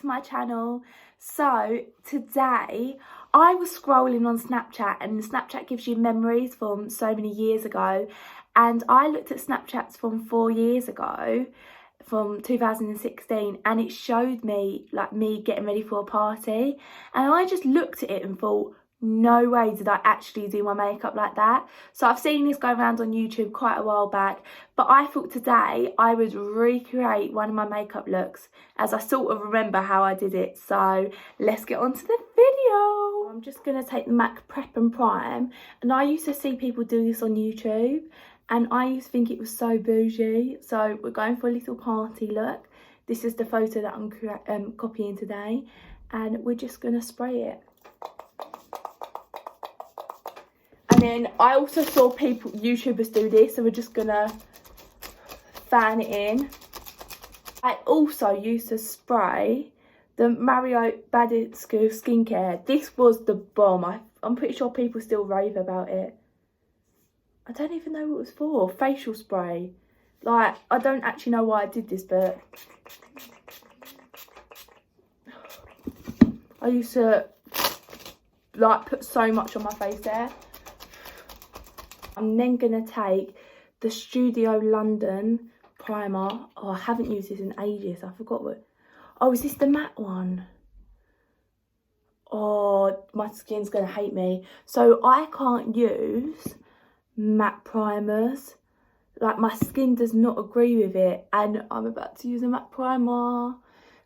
to my channel. So today I was scrolling on Snapchat, and Snapchat gives you memories from so many years ago, and I looked at Snapchats from 4 years ago, from 2016, and it showed me like me getting ready for a party, and I just looked at it and thought, no way did I actually do my makeup like that. So I've seen this go around on YouTube quite a while back, but I thought today I would recreate one of my makeup looks as I sort of remember how I did it. So let's get on to the video. I'm just going to take the MAC Prep and Prime, and I used to see people do this on YouTube and I used to think it was so bougie. So we're going for a little party look. This is the photo that I'm copying today, and we're just going to spray it. And then I also saw YouTubers do this, so we're just gonna fan it in. I also used to spray the Mario Badescu skincare. This was the bomb. I'm pretty sure people still rave about it. I don't even know what it was for. Facial spray. Like, I don't actually know why I did this, but I used to like put so much on my face there. I'm then going to take the Studio London primer. Oh, I haven't used this in ages. I forgot what... Oh, is this the matte one? Oh, my skin's going to hate me. So I can't use matte primers. Like, my skin does not agree with it. And I'm about to use a matte primer.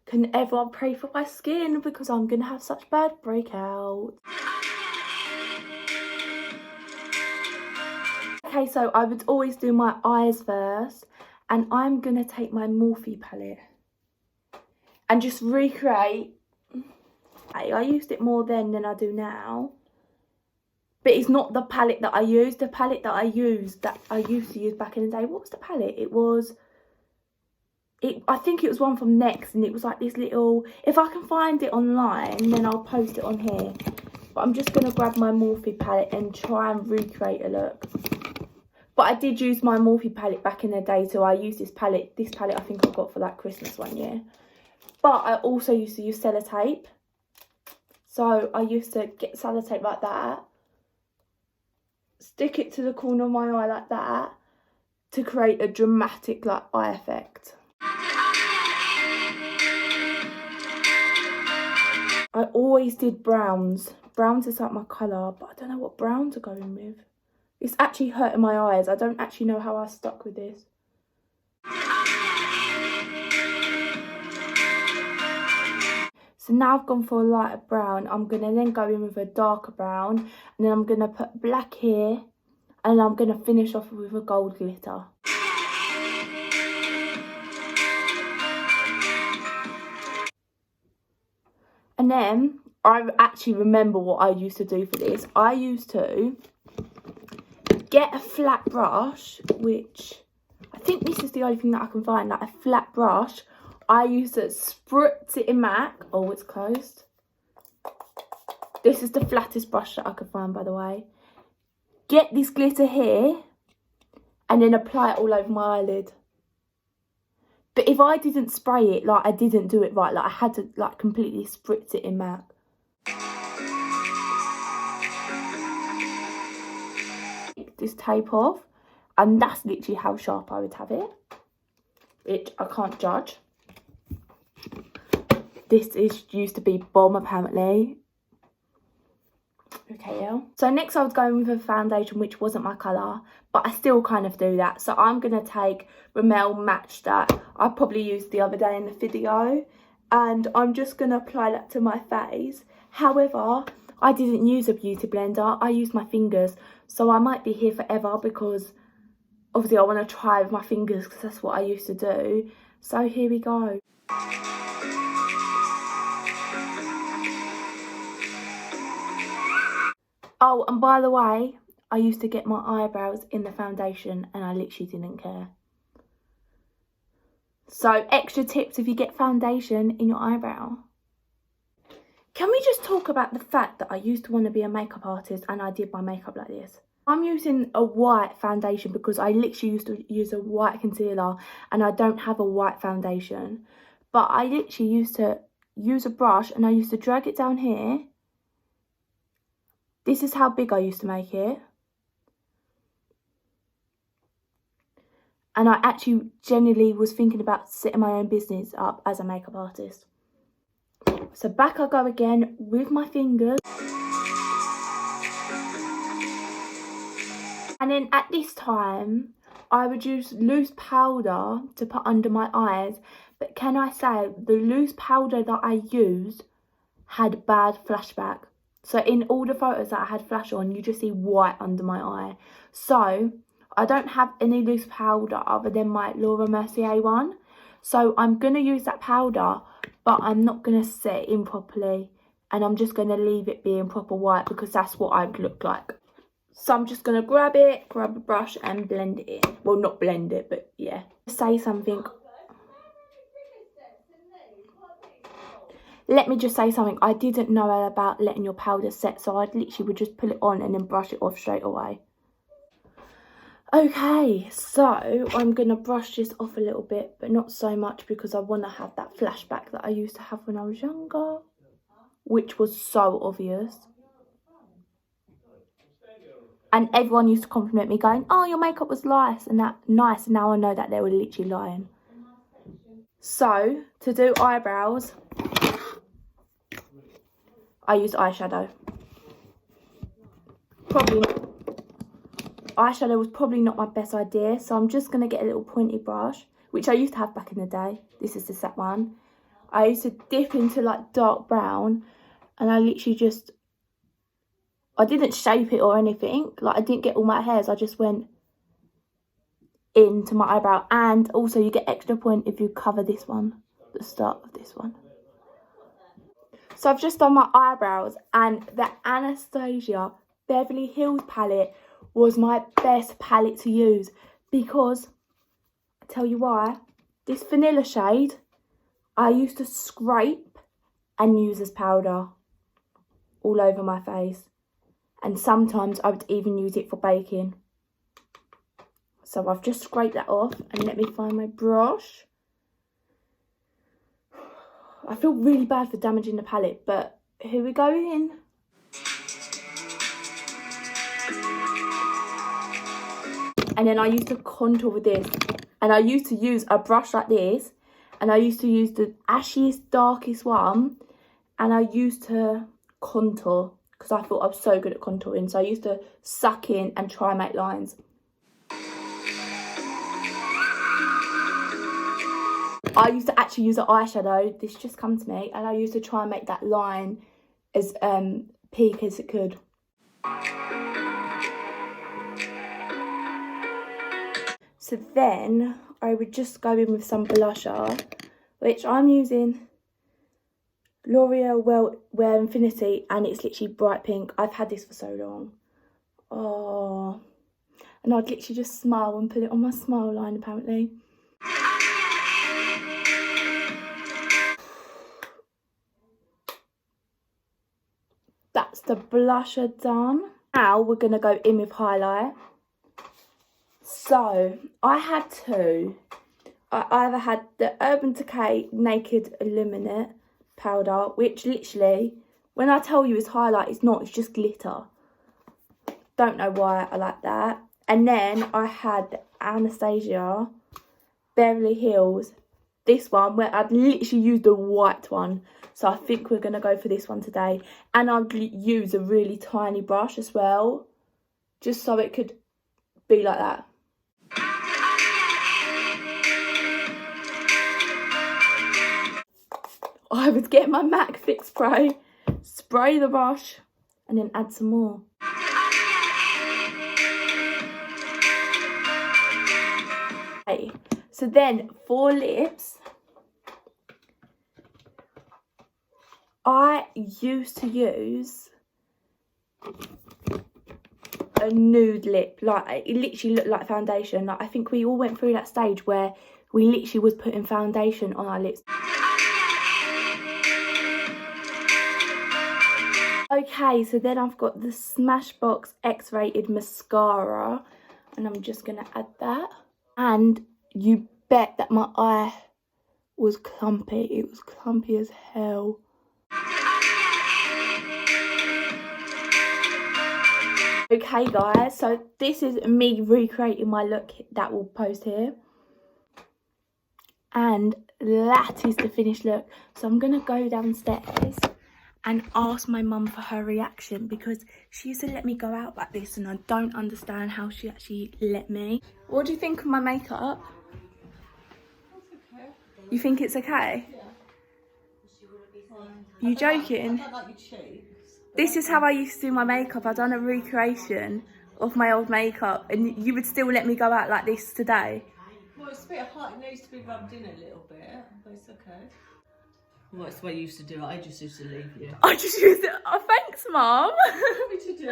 Can everyone pray for my skin, because I'm going to have such bad breakouts. Okay, so I would always do my eyes first, and I'm going to take my Morphe palette and just recreate. I used it more then than I do now, but it's not the palette that I use. The palette that I used to use back in the day. What was the palette? I think it was one from Next, and it was like this little... If I can find it online, then I'll post it on here. But I'm just going to grab my Morphe palette and try and recreate a look. But I did use my Morphe palette back in the day, so I used this palette. This palette I think I got for like Christmas one year. But I also used to use sellotape. So I used to get sellotape like that, stick it to the corner of my eye like that, to create a dramatic like eye effect. I always did browns. Browns is like my colour, but I don't know what brown to go in with. It's actually hurting my eyes. I don't actually know how I stuck with this. So now I've gone for a lighter brown. I'm going to then go in with a darker brown. And then I'm going to put black here. And I'm going to finish off with a gold glitter. And then I actually remember what I used to do for this. I used to get a flat brush, which I think this is the only thing that I can find, like a flat brush. I used to spritz it in MAC. Oh, it's closed. This is the flattest brush that I could find, by the way. Get this glitter here and then apply it all over my eyelid. But if I didn't spray it, like, I didn't do it right. Like, I had to like completely spritz it in MAC. This tape off, and that's literally how sharp I would have it, which I can't judge. This used to be bomb apparently. Okay, yeah. So next I was going with a foundation which wasn't my colour, but I still kind of do that. So I'm going to take Rimmel Match that I probably used the other day in the video, and I'm just going to apply that to my face. However, I didn't use a beauty blender, I used my fingers. So I might be here forever, because obviously I want to try with my fingers, because that's what I used to do. So here we go. Oh, and by the way, I used to get my eyebrows in the foundation, and I literally didn't care. So extra tips if you get foundation in your eyebrow. Can we just talk about the fact that I used to want to be a makeup artist and I did my makeup like this? I'm using a white foundation because I literally used to use a white concealer and I don't have a white foundation. But I literally used to use a brush and I used to drag it down here. This is how big I used to make it. And I actually genuinely was thinking about setting my own business up as a makeup artist. So back I go again with my fingers. And then at this time, I would use loose powder to put under my eyes. But can I say, the loose powder that I used had bad flashback. So in all the photos that I had flash on, you just see white under my eye. So I don't have any loose powder other than my Laura Mercier one. So I'm going to use that powder, but I'm not going to set it in properly. And I'm just going to leave it being proper white because that's what I would look like. So I'm just going to grab a brush and blend it in. Well, not blend it, but yeah. Say something. Let me just say something. I didn't know about letting your powder set, so I literally would just put it on and then brush it off straight away. Okay, so I'm going to brush this off a little bit, but not so much because I want to have that flashback that I used to have when I was younger, which was so obvious. And everyone used to compliment me going, oh, your makeup was nice, and now I know that they were literally lying. So, to do eyebrows, I used eyeshadow. Eyeshadow was probably not my best idea, so I'm just going to get a little pointy brush, which I used to have back in the day. This is the set one. I used to dip into like dark brown, and I literally just, I didn't shape it or anything. Like, I didn't get all my hairs. I just went into my eyebrow. And also, you get extra point if you cover this one, the start of this one. So I've just done my eyebrows, and the Anastasia Beverly Hills palette was my best palette to use because, I'll tell you why, this vanilla shade I used to scrape and use as powder all over my face. And sometimes I would even use it for baking. So I've just scraped that off, and let me find my brush. I feel really bad for damaging the palette, but here we go in. And then I used to contour with this. And I used to use a brush like this. And I used to use the ashiest, darkest one. And I used to contour because I thought I was so good at contouring. So I used to suck in and try and make lines. I used to actually use an eyeshadow. This just come to me. And I used to try and make that line as peak as it could. So then I would just go in with some blusher, which I'm using L'Oreal Wear Infinity, and it's literally bright pink. I've had this for so long. Oh, and I'd literally just smile and put it on my smile line apparently. That's the blusher done. Now we're going to go in with highlight. So, I had two. I either had the Urban Decay Naked Illuminate powder, which literally, when I tell you it's highlight, it's not, it's just glitter. Don't know why I like that. And then I had the Anastasia Beverly Hills, this one, where I'd literally used the white one. So I think we're going to go for this one today. And I'd use a really tiny brush as well, just so it could be like that. I would get my MAC Fix spray the brush, and then add some more. Okay, so then for lips, I used to use a nude lip. Like, it literally looked like foundation. Like, I think we all went through that stage where we literally was putting foundation on our lips. Okay, so then I've got the Smashbox X-Rated mascara, and I'm just going to add that. And you bet that my eye was clumpy. It was clumpy as hell. Okay guys, so this is me recreating my look that we'll post here. And that is the finished look. So I'm gonna go downstairs and ask my mum for her reaction, because she used to let me go out like this and I don't understand how she actually let me. What do you think of my makeup? It's okay. You think it's okay? Yeah. You joking? I don't like your cheeks. This is how I used to do my makeup. I've done a recreation of my old makeup and you would still let me go out like this today? Well, it's a bit hot. It needs to be rubbed in a little bit, but it's okay. Well, that's the way you used to do it. I just used to leave you. I just used it. Oh, thanks, Mum. What do you want me to do?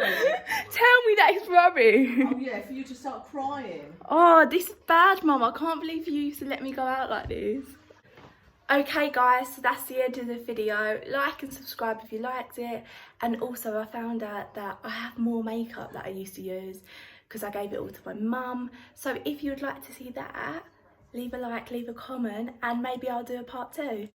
Tell me that it's rubbish. Oh, yeah, for you to start crying. Oh, this is bad, Mum. I can't believe you used to let me go out like this. Okay, guys, so that's the end of the video. Like and subscribe if you liked it. And also, I found out that I have more makeup that I used to use because I gave it all to my mum. So if you would like to see that, leave a like, leave a comment, and maybe I'll do a part 2.